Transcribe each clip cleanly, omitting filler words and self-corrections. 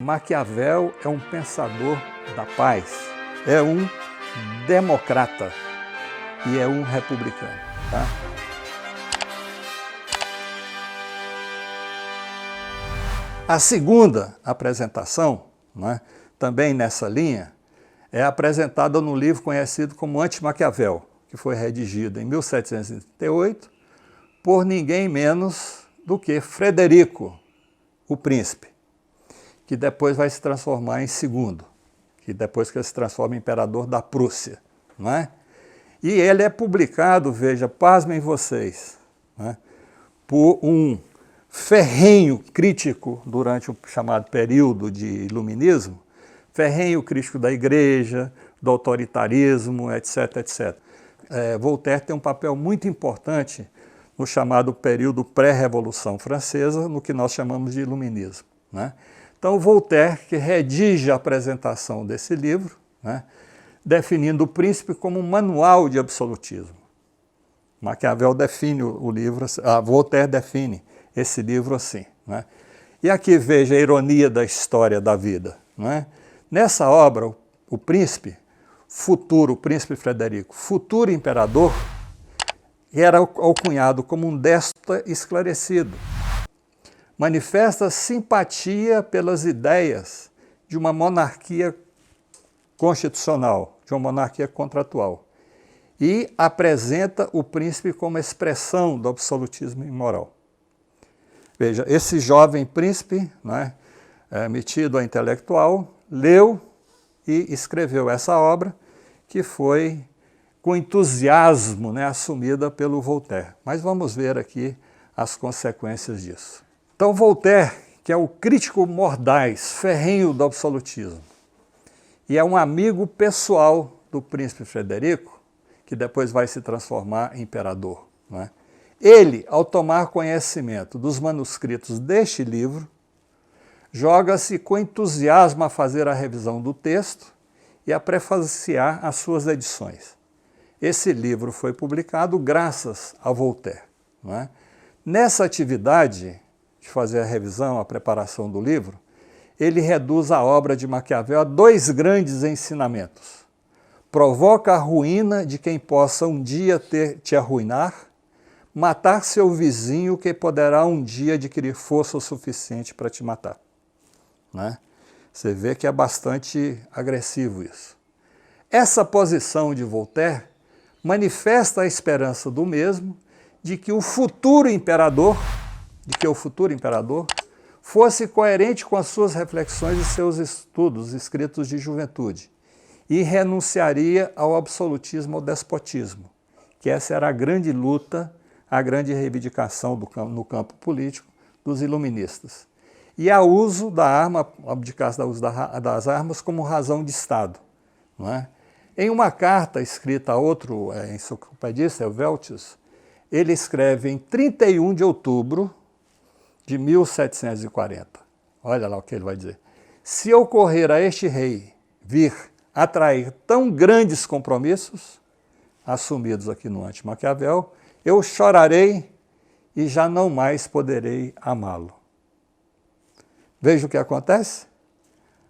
Maquiavel é um pensador da paz, é um democrata e é um republicano. Tá? A segunda apresentação, né, também nessa linha, é apresentada no livro conhecido como Anti-Maquiavel, que foi redigido em 1738 por ninguém menos do que Frederico, o Príncipe, que depois vai se transformar em segundo, que depois que ele se transforma em imperador da Prússia. Não é? E ele é publicado, veja, pasmem vocês, né, por um ferrenho crítico durante o chamado período de iluminismo, ferrenho crítico da igreja, do autoritarismo, etc, etc. Voltaire tem um papel muito importante no chamado período pré-revolução francesa, no que nós chamamos de iluminismo. Né? Então, Voltaire, que redige a apresentação desse livro, né, definindo o Príncipe como um manual de absolutismo. Maquiavel define o livro, Voltaire define esse livro assim. Né? E aqui veja a ironia da história da vida. Né? Nessa obra, o Príncipe, o Príncipe Frederico, futuro imperador, era alcunhado como um déspota esclarecido. Manifesta simpatia pelas ideias de uma monarquia constitucional, de uma monarquia contratual, e apresenta o príncipe como expressão do absolutismo imoral. Veja, esse jovem príncipe, né, metido a intelectual, leu e escreveu essa obra, que foi com entusiasmo, né, assumida pelo Voltaire. Mas vamos ver aqui as consequências disso. Então, Voltaire, que é o crítico mordaz, ferrenho do absolutismo, e é um amigo pessoal do príncipe Frederico, que depois vai se transformar em imperador. Né? Ele, ao tomar conhecimento dos manuscritos deste livro, joga-se com entusiasmo a fazer a revisão do texto e a prefaciar as suas edições. Esse livro foi publicado graças a Voltaire. Não é? Nessa atividade de fazer a revisão, a preparação do livro, ele reduz a obra de Maquiavel a dois grandes ensinamentos. Provoca a ruína de quem possa um dia te arruinar, matar seu vizinho que poderá um dia adquirir força o suficiente para te matar. Né? Você vê que é bastante agressivo isso. Essa posição de Voltaire manifesta a esperança do mesmo de que o futuro imperador fosse coerente com as suas reflexões e seus estudos escritos de juventude e renunciaria ao absolutismo, ao despotismo, que essa era a grande luta, a grande reivindicação no campo político dos iluministas. E ao uso da arma, abdicar-se do uso das armas como razão de Estado. Não é? Em uma carta escrita a outro enciclopedista, Helvétius, ele escreve em 31 de outubro de 1740. Olha lá o que ele vai dizer. Se ocorrer a este rei vir atrair tão grandes compromissos, assumidos aqui no Anti-Maquiavel, eu chorarei e já não mais poderei amá-lo. Veja o que acontece.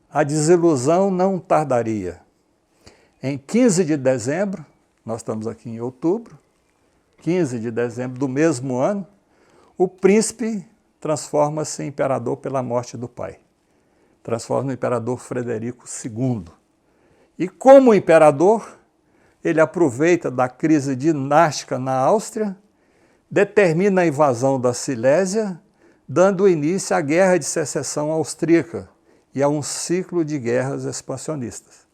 A desilusão não tardaria. Em 15 de dezembro, nós estamos aqui em outubro, 15 de dezembro do mesmo ano, o príncipe transforma-se em imperador pela morte do pai. Transforma no imperador Frederico II. E como imperador, ele aproveita da crise dinástica na Áustria, determina a invasão da Silésia, dando início à Guerra de Secessão Austríaca e a um ciclo de guerras expansionistas,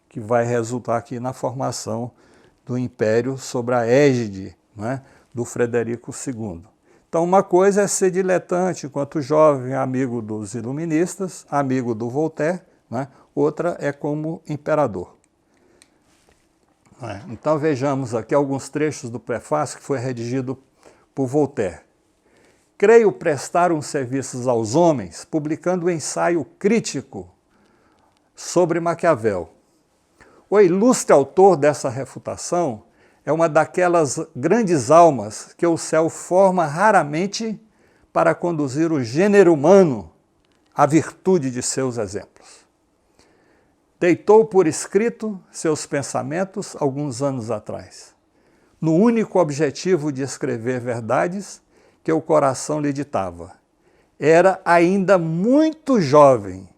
que vai resultar aqui na formação do império sob a égide, né, do Frederico II. Então, uma coisa é ser diletante enquanto jovem, amigo dos iluministas, amigo do Voltaire, né? Outra é como imperador. Então, vejamos aqui alguns trechos do prefácio que foi redigido por Voltaire. Creio prestar uns serviços aos homens, publicando um ensaio crítico sobre Maquiavel. O ilustre autor dessa refutação é uma daquelas grandes almas que o céu forma raramente para conduzir o gênero humano a virtude de seus exemplos. Deitou por escrito seus pensamentos alguns anos atrás, no único objetivo de escrever verdades que o coração lhe ditava. Era ainda muito jovem,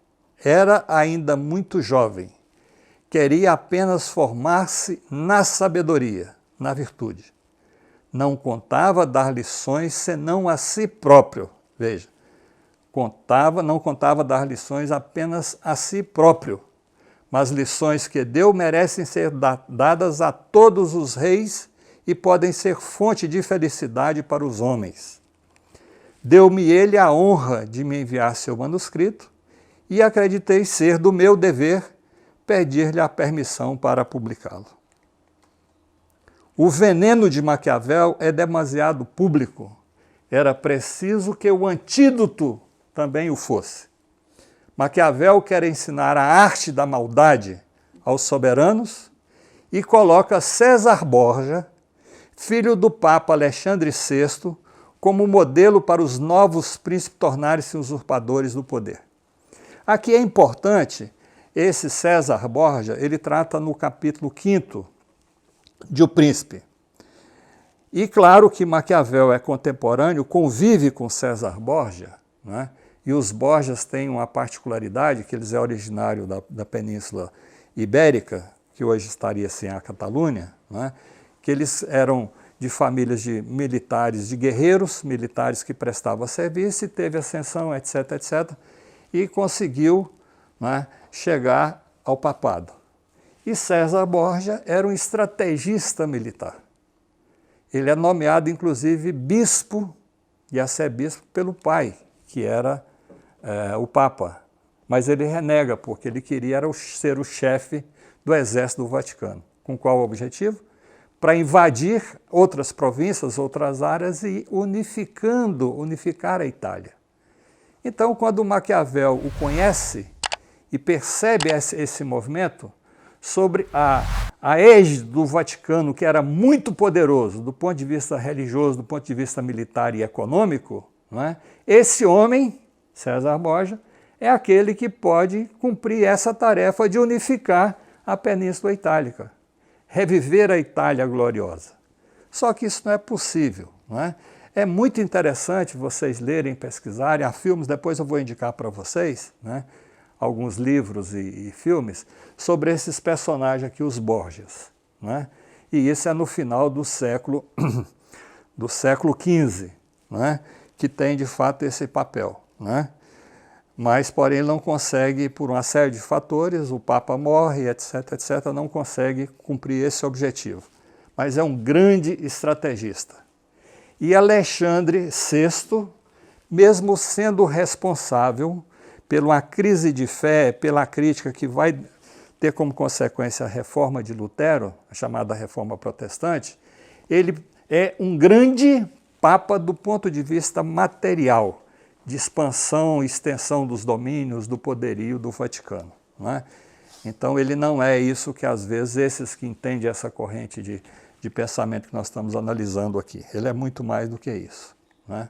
queria apenas formar-se na sabedoria, na virtude. Não contava dar lições senão a si próprio. Veja, não contava dar lições apenas a si próprio, mas lições que Deus merecem ser dadas a todos os reis e podem ser fonte de felicidade para os homens. Deu-me ele a honra de me enviar seu manuscrito e acreditei ser do meu dever pedir-lhe a permissão para publicá-lo. O veneno de Maquiavel é demasiado público. Era preciso que o antídoto também o fosse. Maquiavel quer ensinar a arte da maldade aos soberanos e coloca César Borgia, filho do Papa Alexandre VI, como modelo para os novos príncipes tornarem-se usurpadores do poder. Aqui é importante, esse César Borgia, ele trata no capítulo 5º de O Príncipe. E claro que Maquiavel é contemporâneo, convive com César Borgia, né? E os Borgias têm uma particularidade, que eles é originário da Península Ibérica, que hoje estaria assim a Catalunha, né? Que eles eram de famílias de militares, de guerreiros, militares que prestavam serviço e teve ascensão, etc., etc., e conseguiu, né, chegar ao papado. E César Borgia era um estrategista militar. Ele é nomeado, inclusive, bispo e arcebispo pelo pai, que era o Papa. Mas ele renega, porque ele queria ser o chefe do exército do Vaticano. Com qual objetivo? Para invadir outras províncias, outras áreas e unificar a Itália. Então, quando Maquiavel o conhece e percebe esse movimento, sobre a égide do Vaticano, que era muito poderoso do ponto de vista religioso, do ponto de vista militar e econômico, não é? Esse homem, César Borgia, é aquele que pode cumprir essa tarefa de unificar a Península Itálica, reviver a Itália gloriosa. Só que isso não é possível, não é? É muito interessante vocês lerem, pesquisarem, há filmes, depois eu vou indicar para vocês, né? Alguns livros e filmes sobre esses personagens aqui, os Borgias, né? E isso é no final do século XV, né? Que tem de fato esse papel, né? Mas, porém, ele não consegue, por uma série de fatores, o Papa morre, etc., etc., não consegue cumprir esse objetivo. Mas é um grande estrategista. E Alexandre VI, mesmo sendo responsável por uma crise de fé, pela crítica que vai ter como consequência a reforma de Lutero, a chamada reforma protestante, ele é um grande papa do ponto de vista material, de expansão e extensão dos domínios, do poderio do Vaticano, não é? Então ele não é isso que às vezes esses que entendem essa corrente de pensamento que nós estamos analisando aqui, ele é muito mais do que isso, não é?